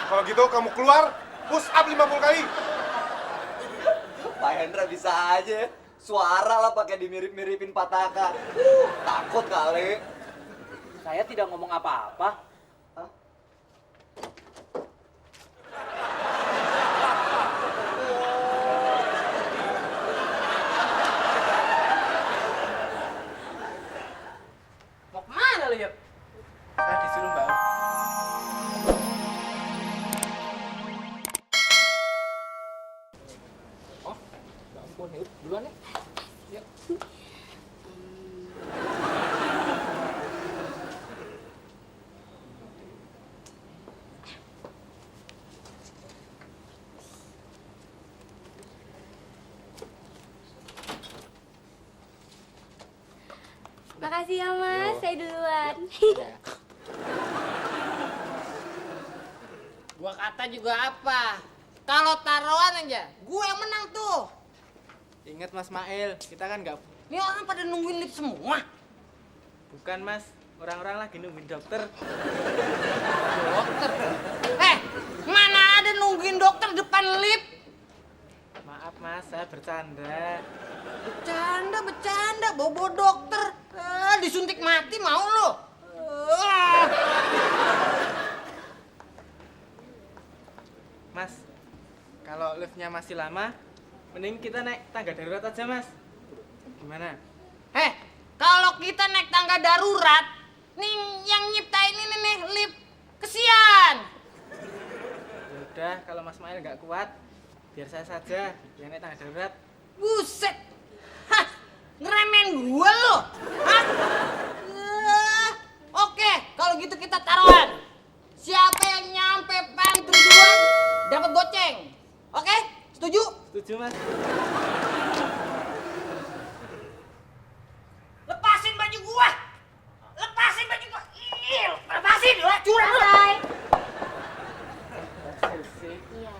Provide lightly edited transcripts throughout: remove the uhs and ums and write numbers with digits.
Kalau gitu kamu keluar, push up 50 kali. Pak Hendra bisa aja ya. Suara lah pakai dimirip-miripin Pataka. Takut kali. Saya tidak ngomong apa-apa. Hah? Mau kemana lu, Yop? Saya disuruh Mbak. Oh, ya ampun, Yop. Duluan ya. Yuk. Makasih ya mas, saya duluan. Gua kata juga apa? Kalau taruhan aja, gue yang menang tuh. Ingat Mas Mail, kita kan nggak... Ini orang pada nungguin lift semua. Bukan Mas, orang-orang lagi nungguin dokter. Dokter? Mana ada nungguin dokter depan lift? Maaf Mas, saya bercanda. Bercanda, bobo dokter. Disuntik mati mau lo? Mas, kalau liftnya masih lama, mending kita naik tangga darurat aja Mas. Gimana? Kalau kita naik tangga darurat, nih yang nyiptain ini nih lift kesian. Ya udah, kalau Mas Mail nggak kuat, biar saya saja yang naik tangga darurat. Buset, ngeremen gua lo, Oke, kalau gitu kita taruhan. Siapa yang nyampe pantry duluan dapat goceng. Oke, setuju? Setuju Mas? Lepasin baju gua. Lepasin, lah curang lu. Selesai. Selesai. Iya.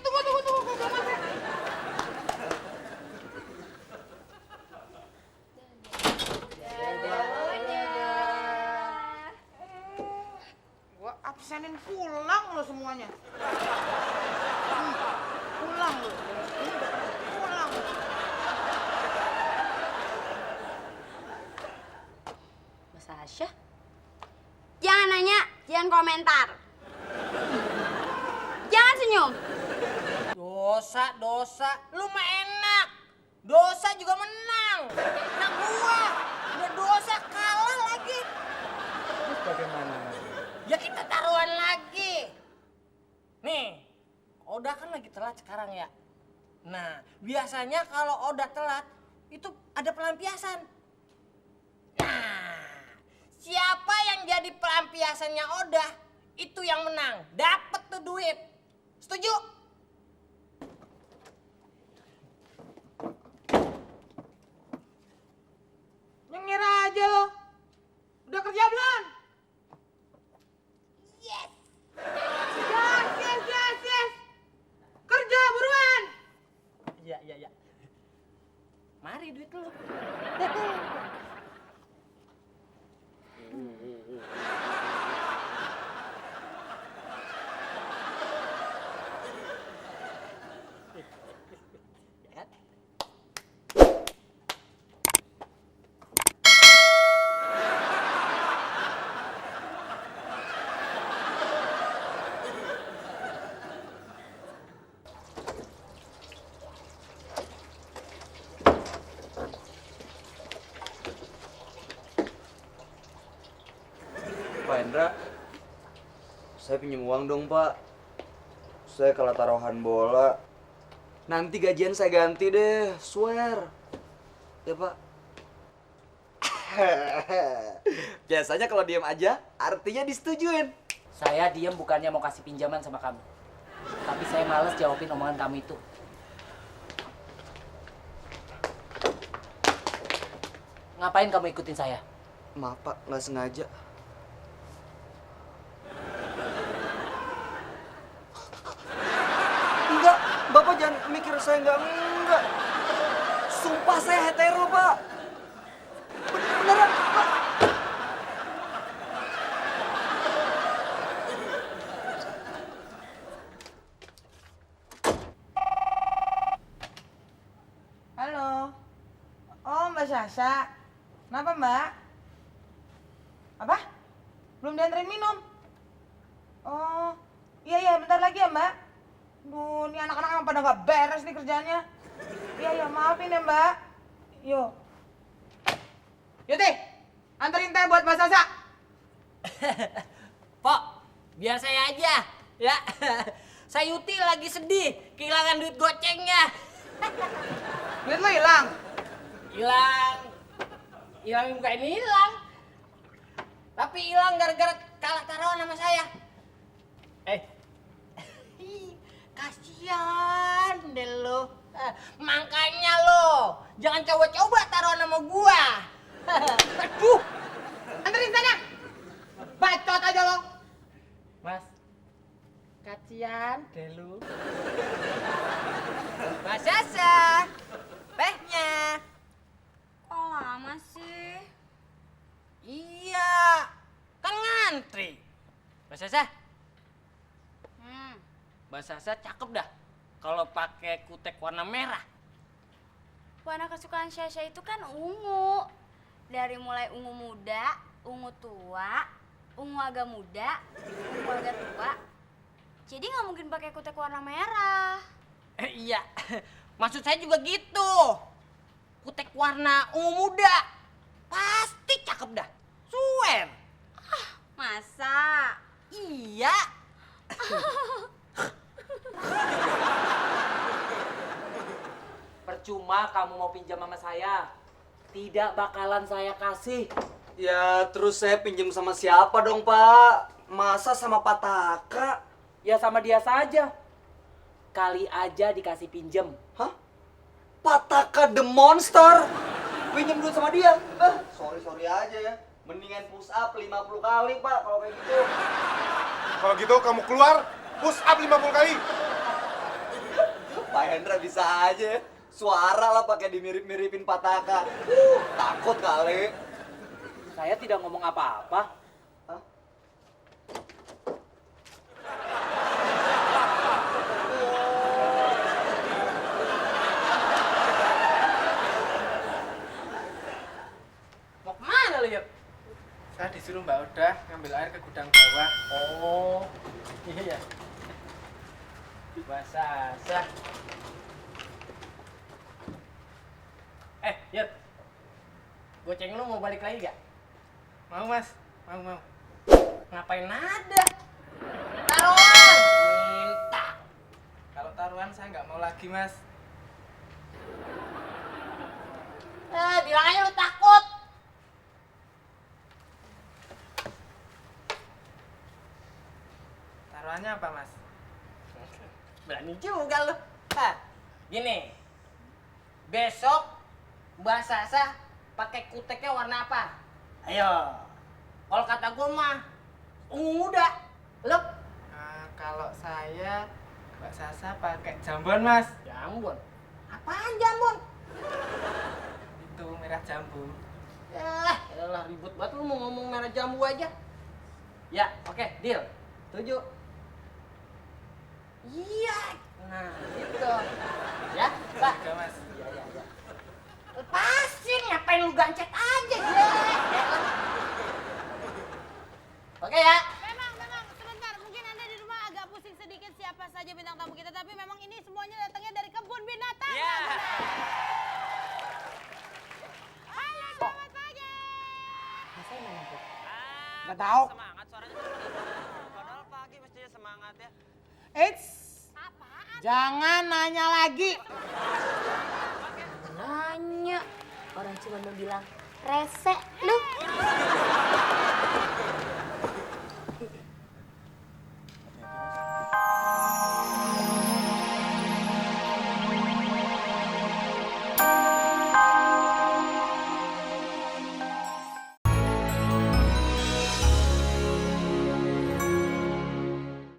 Tunggu. Tunggu, belum masuk. Gua absenin pulang lo semuanya. Pulang lo. Pulang. Mas Asya? Jangan nanya, jangan komentar. Jangan senyum. Dosa. Lu mah enak. Dosa juga menang. Nah gua udah dosa kalah lagi. Terus bagaimana Mas? Ya kita taruhan lagi. Nih, Oda kan lagi telat sekarang ya. Nah, biasanya kalau Oda telat itu ada pelampiasan. Nah, siapa yang jadi pelampiasannya Oda itu yang menang. Dapat tuh duit. Setuju? Nyengir aja lo. Udah kerja belum? Yes. Kerja buruan. Iya. Mari duit lu. Pak Hendra, saya pinjam uang dong Pak. Saya kalah taruhan bola. Nanti gajian saya ganti deh, swear. Ya Pak. Biasanya kalau diam aja, artinya disetujuin. Saya diem bukannya mau kasih pinjaman sama kamu. Tapi saya males jawabin omongan kamu itu. Ngapain kamu ikutin saya? Maaf Pak, nggak sengaja. Enggak, Bapak jangan mikir saya enggak. Sumpah saya hetero, Pak. Beneran, Pak. Halo. Oh, Mbak Sasa. Kenapa, Mbak? Apa? Belum dianterin minum? Oh, iya, bentar lagi ya, Mbak. Duh, ini anak-anak yang pada nggak beres nih kerjanya. Iya, maafin ya, Mbak. Yuk. Yuti, anterin teh buat Mbak Sasa. Pok, biar saya aja. Ya, Sayuti lagi sedih, kehilangan duit gocengnya. Duit lo hilang. Hilang bukan hilang. Tapi hilang gara-gara kalah taruhan sama saya. Kasian deh lo. Makanya lo jangan coba-coba taruhan sama gua. Aduh. Anterin sana. Bacot aja lo. Mas, kasian deh lu. Mas Sasa, tehnya. Kok lama sih? Iya, kan ngantri. Mbak Sasa, Mbak Sasa cakep dah kalau pakai kutek warna merah. Warna kesukaan Syasha itu kan ungu. Dari mulai ungu muda, ungu tua, ungu agak muda, ungu agak tua. Jadi nggak mungkin pakai kutek warna merah. Iya, maksud saya juga gitu. Kutek warna ungu muda, pasti cakep dah. Swear. Masa? Iya. Percuma kamu mau pinjam sama saya. Tidak bakalan saya kasih. Ya, terus saya pinjam sama siapa dong, Pak? Masa sama Pak Taka? Ya sama dia saja. Kali aja dikasih pinjem. Hah? Pak Taka the monster? Pinjam duit sama dia? Sorry aja ya. Mendingan push up 50 kali, Pak, kalau kayak gitu. Kalau gitu kamu keluar, push up 50 kali. Pak Hendra bisa aja ya. Suara lah pakai dimirip-miripin Pak Taka. Takut kali. Saya tidak ngomong apa-apa. Hah? Mau kemana lu, Yop? Saya disuruh Mbak Oda ngambil air ke gudang bawah. Oh, iya. Mbak Sasa. Yop. Goceng lu mau balik lagi gak? Mau Mas, mau. Ngapain ada? Taruhan! Minta. Kalau taruhan saya nggak mau lagi Mas. Bilang aja lu takut. Taruhannya apa Mas? Berani juga lu. Gini. Besok Mbak Sasa pakai kuteknya warna apa? Ayo. Kalau kata gue mah ungu muda. Lu? Kalau saya Mbak Sasa pakai jambon Mas. Jambon. Apaan jambon? Itu merah jambu. Yalah ribut banget lu mau ngomong merah jambu aja. Ya, oke, deal. Setuju. Iya. Nah, gitu. Ya, Pak. Juga Mas. Iya. Lepasin, ngapain lu gancet aja, gila. Oke ya. Memang, sebentar. Mungkin Anda di rumah agak pusing sedikit siapa saja bintang tamu kita. Tapi memang ini semuanya datangnya dari kebun binatang. Iya. Halo, selamat pagi. Masa mana, Bu? Nggak tahu. Semangat suaranya. Padahal pagi mestinya semangat ya. Eits, Apaan Jangan nanya lagi. Nanya, orang cuma mau bilang rese. Lu